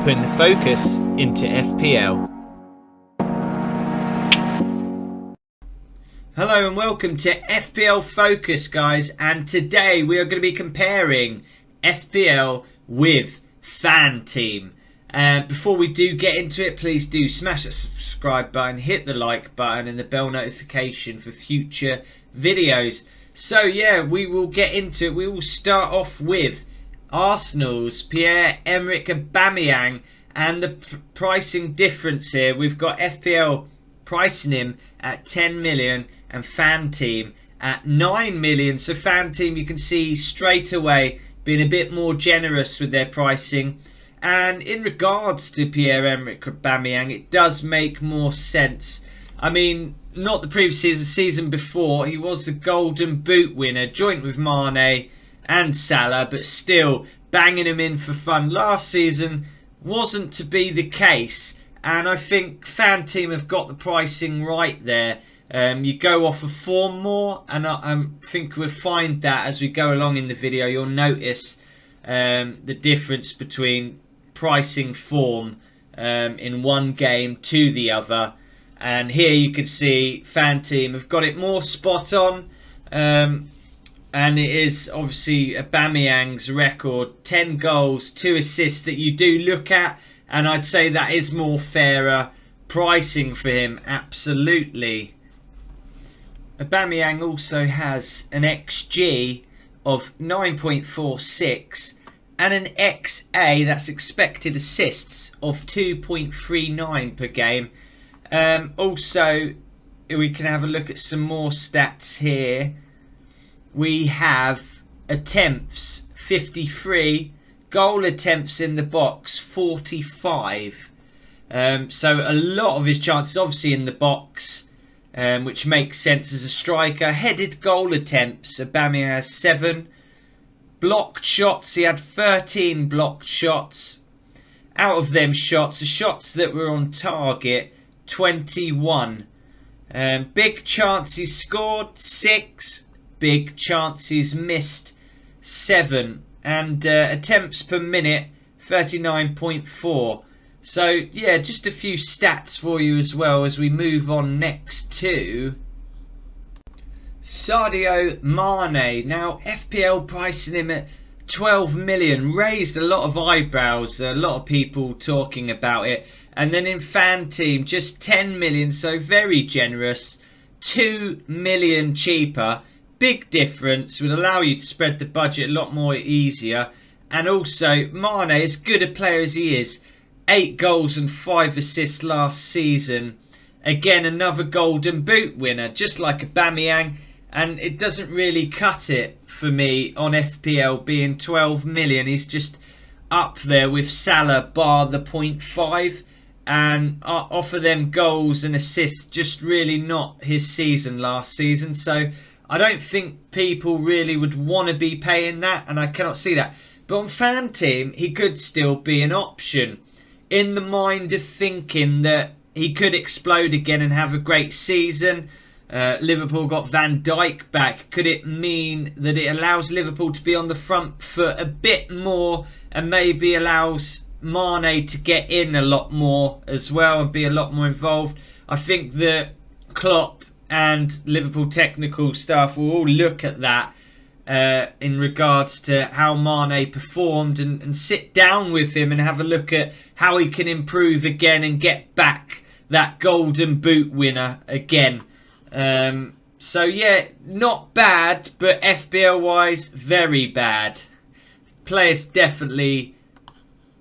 putting the focus into FPL. Hello and welcome to FPL Focus, guys, and today we are going to be comparing FPL with FanTeam. Before we do get into it, please do smash the subscribe button, hit the like button and the bell notification for future videos. So yeah, we will get into it. We will start off with Arsenal's Pierre-Emerick Aubameyang, and the pricing difference here. We've got FPL pricing him at 10 million and FanTeam at 9 million. So FanTeam, you can see straight away being a bit more generous with their pricing. And in regards to Pierre-Emerick Aubameyang, it does make more sense. I mean, not the previous season, season before, he was the Golden Boot winner, joint with Mane and Salah, but still banging him in for fun. Last season wasn't to be the case, and I think FanTeam have got the pricing right there. You go off of form more, and I think we'll find that as we go along in the video. You'll notice the difference between pricing form in one game to the other. And here you can see FanTeam have got it more spot on. And it is obviously Aubameyang's record, 10 goals, 2 assists that you do look at. And I'd say that is more fairer pricing for him, absolutely. Aubameyang also has an XG of 9.46 and an XA, that's expected assists, of 2.39 per game. Also, we can have a look at some more stats here. We have attempts 53, goal attempts in the box 45. So a lot of his chances obviously in the box, which makes sense as a striker. Headed goal attempts, Aubameyang has 7. Blocked shots, he had 13 blocked shots. Out of them shots, the shots that were on target, 21. Big chances scored, 6. Big chances missed, 7. And attempts per minute, 39.4. So yeah, just a few stats for you as well as we move on next to Sadio Mane. Now FPL pricing him at 12 million raised a lot of eyebrows, a lot of people talking about it. And then in FanTeam just 10 million, so very generous, 2 million cheaper. Big difference, would allow you to spread the budget a lot more easier. And also Mane, as good a player as he is, 8 goals and 5 assists last season. Again, another Golden Boot winner, just like Aubameyang. And it doesn't really cut it for me on FPL being 12 million. He's just up there with Salah bar the 0.5. And offer them goals and assists, just really not his season last season. So I don't think people really would want to be paying that, and I cannot see that. But on FanTeam, he could still be an option, in the mind of thinking that he could explode again and have a great season. Liverpool got Van Dijk back. Could it mean that it allows Liverpool to be on the front foot a bit more and maybe allows Mane to get in a lot more as well and be a lot more involved? I think that Klopp and Liverpool technical staff will all look at that in regards to how Mane performed and sit down with him and have a look at how he can improve again and get back that Golden Boot winner again. So yeah, not bad, but FPL wise, very bad. Players definitely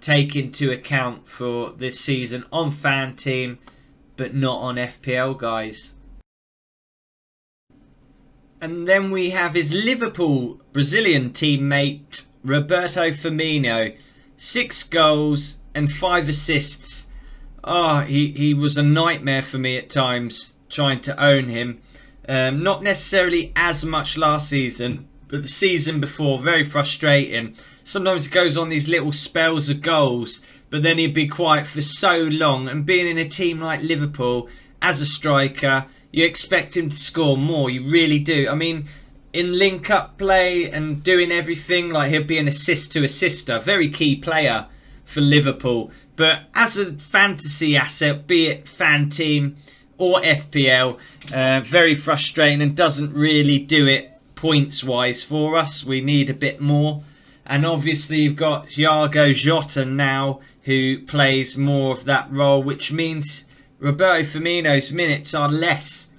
take into account for this season on FanTeam, but not on FPL, guys. And then we have his Liverpool Brazilian teammate Roberto Firmino, 6 goals and 5 assists. He was a nightmare for me at times trying to own him. Not necessarily as much last season, but the season before, very frustrating. Sometimes he goes on these little spells of goals, but then he'd be quiet for so long. And being in a team like Liverpool as a striker, you expect him to score more. You really do. I mean, in link-up play and doing everything, like he'll be an assist to assister. Very key player for Liverpool. But as a fantasy asset, be it FanTeam or FPL, very frustrating and doesn't really do it points-wise for us. We need a bit more. And obviously you've got Thiago Jota now, who plays more of that role, which means Roberto Firmino's minutes are less.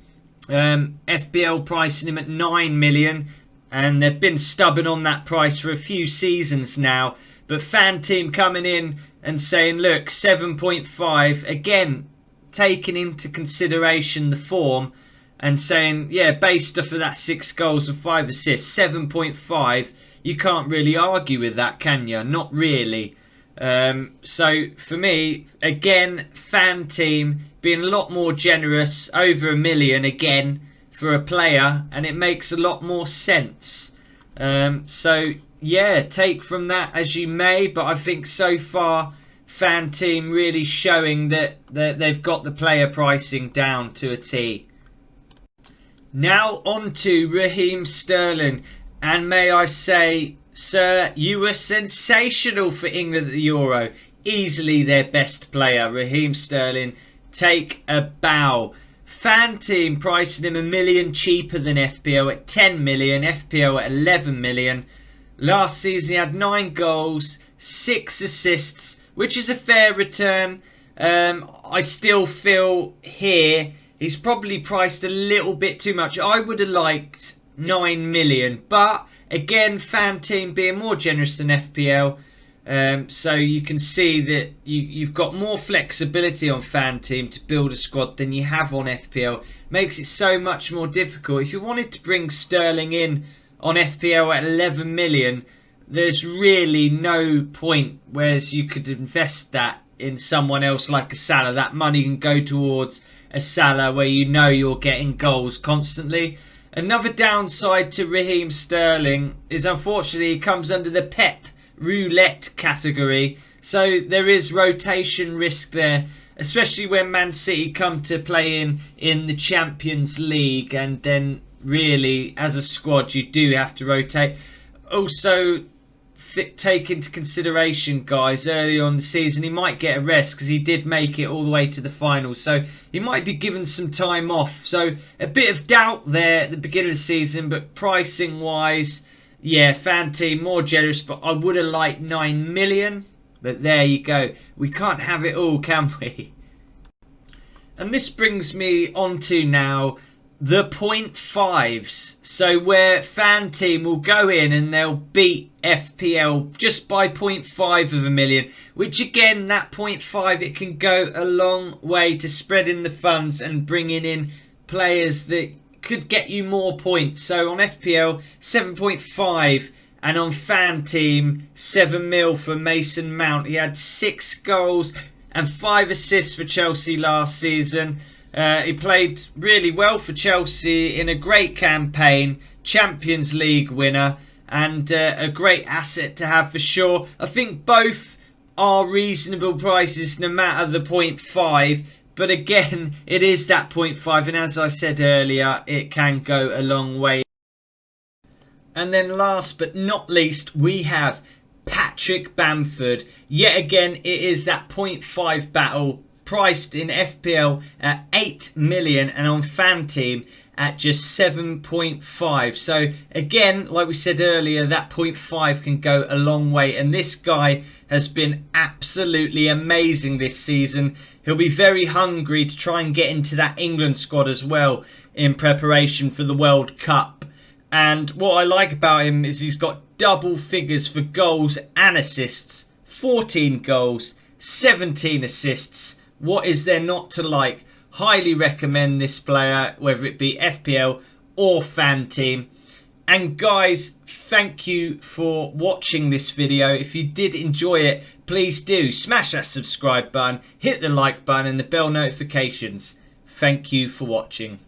FPL pricing him at 9 million, and they've been stubborn on that price for a few seasons now. But FanTeam coming in and saying, look, 7.5, again, taking into consideration the form and saying, yeah, based off of that 6 goals and 5 assists, 7.5, you can't really argue with that, can you? Not really. So for me, again, FanTeam being a lot more generous, over $1 million again for a player, and it makes a lot more sense. So yeah, take from that as you may, but I think so far FanTeam really showing that they've got the player pricing down to a T. Now on to Raheem Sterling, and may I say, sir, you were sensational for England at the Euro. Easily their best player, Raheem Sterling. Take a bow. FanTeam pricing him $1 million cheaper than FPL at 10 million, FPL at 11 million. Last season he had 9 goals, 6 assists, which is a fair return. I still feel here he's probably priced a little bit too much. I would have liked 9 million, but again, FanTeam being more generous than FPL. So you can see that you've got more flexibility on FanTeam to build a squad than you have on FPL. Makes it so much more difficult. If you wanted to bring Sterling in on FPL at 11 million, there's really no point, whereas you could invest that in someone else like a Salah. That money can go towards a Salah where you know you're getting goals constantly. Another downside to Raheem Sterling is unfortunately he comes under the Pep roulette category, so there is rotation risk there, especially when Man City come to play in the Champions League, and then really as a squad you do have to rotate. Also take into consideration, guys, early on in the season he might get a rest because he did make it all the way to the final, so he might be given some time off. So a bit of doubt there at the beginning of the season, but pricing wise, yeah, FanTeam more generous, but I would have liked 9 million. But there you go. We can't have it all, can we? And this brings me on to now the 0.5s. So where FanTeam will go in and they'll beat FPL just by 0.5 of a million. Which again, that 0.5, it can go a long way to spreading the funds and bringing in players that could get you more points. So on FPL 7.5, and on FanTeam 7 mil for Mason Mount. He had 6 goals and 5 assists for Chelsea last season. He played really well for Chelsea in a great campaign, Champions League winner, and a great asset to have for sure. I think both are reasonable prices no matter the 0.5. But again, it is that 0.5, and as I said earlier, it can go a long way. And then last but not least, we have Patrick Bamford. Yet again, it is that 0.5 battle, priced in FPL at 8 million and on FanTeam at just 7.5. So again, like we said earlier, that 0.5 can go a long way, and this guy has been absolutely amazing this season. He'll be very hungry to try and get into that England squad as well in preparation for the World Cup. And what I like about him is he's got double figures for goals and assists. 14 goals, 17 assists. What is there not to like? Highly recommend this player, whether it be FPL or FanTeam. And guys, thank you for watching this video. If you did enjoy it, please do smash that subscribe button, hit the like button and the bell notifications. Thank you for watching.